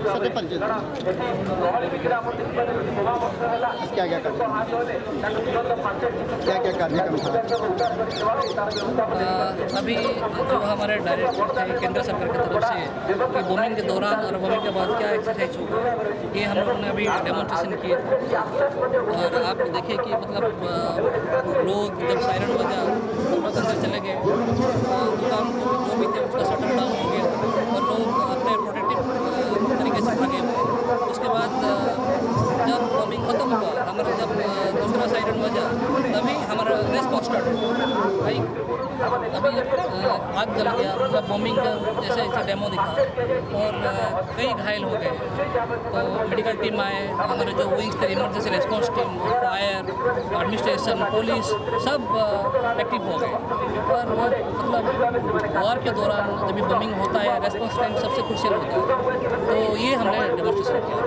सत्य परिचय क्या क्या करना क्या क्या कार्यक्रम था? अभी जो हमारे डायरेक्टर थे केंद्र सरकार की तरफ से कि बॉम्बिंग के दौरान और बॉम्बिंग के बाद क्या एक्सरसाइज होगा, ये हम लोगों ने अभी डेमोन्स्ट्रेशन किए थे। और आप देखिए कि मतलब लोग जब सायरन बजा तो लोग अंदर चले गए, दुकान जो भी थे उसका शटर डाउन हो गया और लोग अपने प्रोटेक्टिव तरीके से भागे हुए। उसके बाद जब बॉम्बिंग खत्म हुआ, हमारा जब दूसरा सायरन बजा तभी हमारा रेस्पॉन्स स्टार्ट हुआ। भाई अभी आग जल गया, मतलब बॉम्बिंग का जैसे ऐसे डेमो दिखा और कई घायल हो गए। तो मेडिकल टीम आए, हमारे जो विंग्स थे, emergency response team, fire, administration, police सब एक्टिव हो गए। और मतलब वॉर के दौरान जब भी बॉम्बिंग होता है रेस्पॉन्स टाइम सबसे क्रूशियल होता है। तो ये हमने डेमोन्स्ट्रेशन किया।